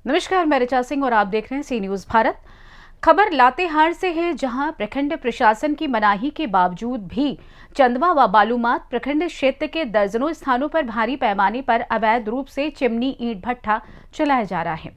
नमस्कार, मैं ऋचा सिंह और आप देख रहे हैं सी न्यूज़ भारत। खबर लातेहार से है, जहां प्रखंड प्रशासन की मनाही के बावजूद भी चंदवा व बालूमाथ प्रखंड क्षेत्र के दर्जनों स्थानों पर भारी पैमाने पर अवैध रूप से चिमनी ईंट भट्ठा चलाया जा रहा है।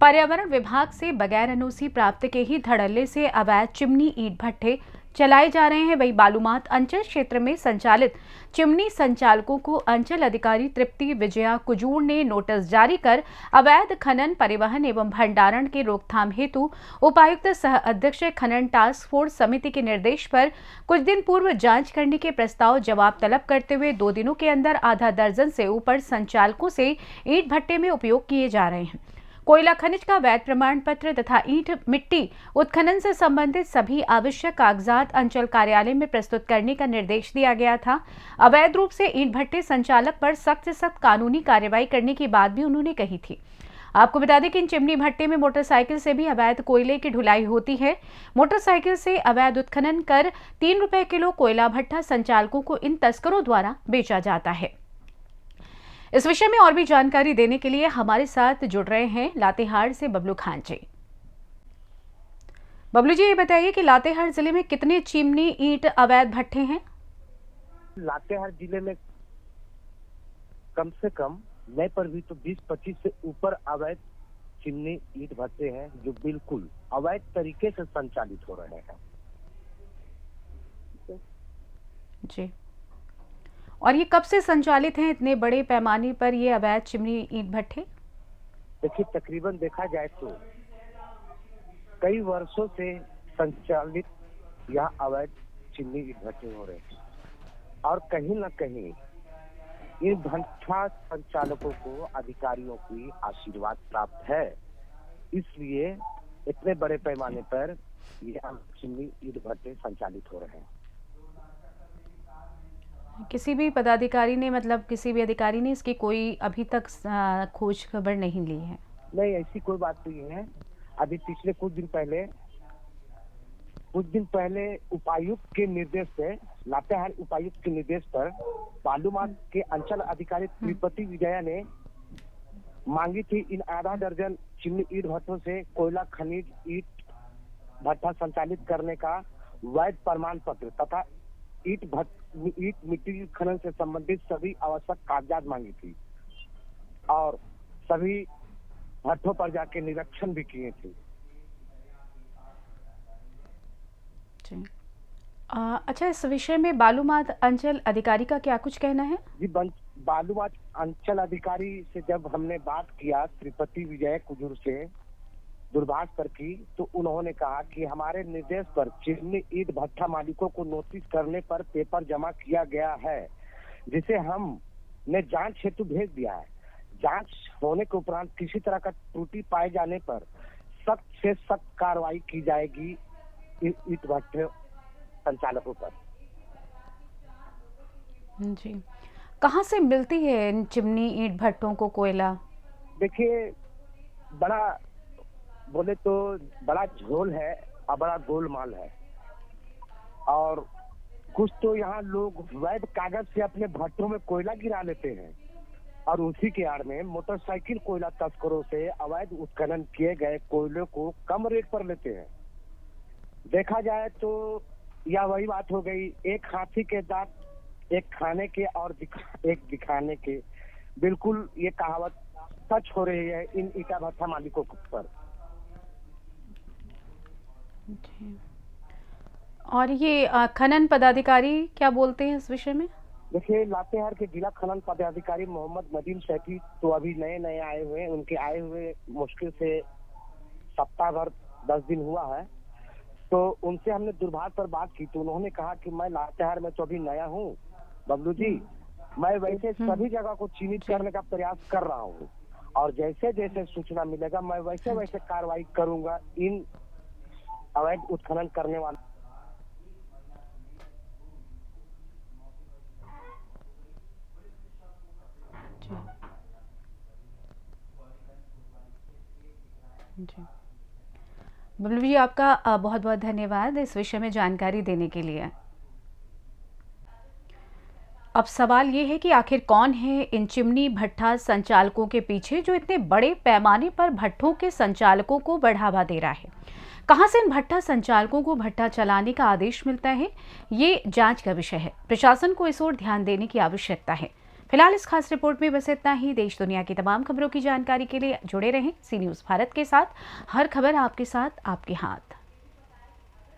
पर्यावरण विभाग से बगैर एनओसी प्राप्त के ही धड़ल्ले से अवैध चिमनी ईंट भट्ठे चलाए जा रहे हैं। वही बालूमाथ अंचल क्षेत्र में संचालित चिमनी संचालकों को अंचल अधिकारी तृप्ति विजया कुजूर ने नोटिस जारी कर अवैध खनन, परिवहन एवं भंडारण के रोकथाम हेतु उपायुक्त सह अध्यक्ष खनन टास्क फोर्स समिति के निर्देश पर कुछ दिन पूर्व जांच करने के प्रस्ताव जवाब तलब करते हुए 2 दिनों के अंदर आधा दर्जन से ऊपर संचालकों से ईंट भट्टे में उपयोग किए जा रहे हैं। कोयला खनिज का वैध प्रमाण पत्र तथा ईंट मिट्टी उत्खनन से संबंधित सभी आवश्यक कागजात अंचल कार्यालय में प्रस्तुत करने का निर्देश दिया गया था। अवैध रूप से ईंट भट्टे संचालक पर सख्त से सख्त कानूनी कार्रवाई करने की बात भी उन्होंने कही थी। आपको बता दें कि इन चिमनी भट्टे में मोटरसाइकिल से भी अवैध कोयले की ढुलाई होती है। मोटरसाइकिल से अवैध उत्खनन कर 3 रुपए किलो कोयला भट्टा संचालकों को इन तस्करों द्वारा बेचा जाता है। इस विषय में और भी जानकारी देने के लिए हमारे साथ जुड़ रहे हैं लातेहार से बबलू खान जी। बबलू जी, ये बताइए कि लातेहार जिले में कितने चिमनी ईंट अवैध भट्टे हैं? लातेहार जिले में कम से कम नए पर भी तो 20-25 से ऊपर अवैध चिमनी ईंट भट्टे हैं, जो बिल्कुल अवैध तरीके से संचालित हो रहे हैं जी। और ये कब से संचालित हैं इतने बड़े पैमाने पर ये अवैध चिमनी ईंट भट्टे? देखिए, तकरीबन देखा जाए तो कई वर्षों से संचालित यह अवैध चिमनी ईंट भट्टे हो रहे हैं और कहीं न कहीं इन भट्ठा संचालकों को अधिकारियों की आशीर्वाद प्राप्त है, इसलिए इतने बड़े पैमाने पर ये चिमनी ईंट भट्टे संचालित हो रहे हैं। किसी भी पदाधिकारी ने किसी भी अधिकारी ने इसकी कोई अभी तक खोज खबर नहीं ली है? नहीं, ऐसी कोई बात नहीं है। अभी पिछले कुछ दिन पहले उपायुक्त के निर्देश से, लातेहार उपायुक्त के निर्देश पर बालूमाथ के अंचल अधिकारी तृप्ति विजया ने मांगी थी इन आधा दर्जन चिमनी ईंट भट्टों से कोयला खनिज ईंट भट्ठा संचालित करने का वैध प्रमाण पत्र तथा ईंट मिट्टी खनन से संबंधित सभी आवश्यक कागजात मांगी थी और सभी भट्टों पर जाके निरीक्षण भी किए थे। अच्छा, इस विषय में बालूमाथ अंचल अधिकारी का क्या कुछ कहना है? जी, बालूमाथ अंचल अधिकारी से जब हमने बात किया तृप्ति विजय कुजूर से दूरभाष पर की, तो उन्होंने कहा कि हमारे निर्देश पर चिमनी ईंट भट्ठा मालिकों को नोटिस करने पर पेपर जमा किया गया है, जिसे हमने जांच हेतु भेज दिया है। जांच होने के उपरांत किसी तरह का त्रुटि पाए जाने पर सख्त से सख्त कार्रवाई की जाएगी ईंट भट्टे संचालकों पर। जी, कहाँ से मिलती है इन चिमनी ईंट भट्टों को कोयला? देखिए, बोले तो बड़ा झोल है और बड़ा गोलमाल है, और कुछ तो यहाँ लोग वैध कागज से अपने भट्टों में कोयला गिरा लेते हैं और उसी के आड़ में मोटरसाइकिल कोयला तस्करों से अवैध उत्खनन किए गए कोयले को कम रेट पर लेते हैं। देखा जाए तो यह वही बात हो गई, एक हाथी के दांत एक खाने के और एक दिखाने के। बिल्कुल ये कहावत सच हो रही है इन ईंटा भट्ठा मालिकों पर। और ये खनन पदाधिकारी क्या बोलते हैं इस विषय में? देखिए, लातेहार के जिला खनन पदाधिकारी मोहम्मद नदीम सैफी तो अभी नए आए हुए हैं। उनके आए हुए मुश्किल से सप्ताह भर 10 दिन हुआ है, तो उनसे हमने दूरभाष पर बात की तो उन्होंने कहा कि मैं लातेहार में तो अभी नया हूँ बबलू जी, मैं वैसे सभी जगह को चिन्हित करने का प्रयास कर रहा हूँ और जैसे जैसे सूचना मिलेगा मैं वैसे कार्रवाई करूंगा इन अवैध उत्खनन करने वाले। जी, बबलू जी, आपका बहुत बहुत धन्यवाद इस विषय में जानकारी देने के लिए। अब सवाल ये है कि आखिर कौन है इन चिमनी भट्ठा संचालकों के पीछे जो इतने बड़े पैमाने पर भट्ठों के संचालकों को बढ़ावा दे रहा है। कहां से इन भट्ठा संचालकों को भट्ठा चलाने का आदेश मिलता है, ये जांच का विषय है। प्रशासन को इस ओर ध्यान देने की आवश्यकता है। फिलहाल इस खास रिपोर्ट में बस इतना ही। देश दुनिया की तमाम खबरों की जानकारी के लिए जुड़े रहें सी न्यूज़ भारत के साथ। हर खबर आपके साथ, आपके हाथ।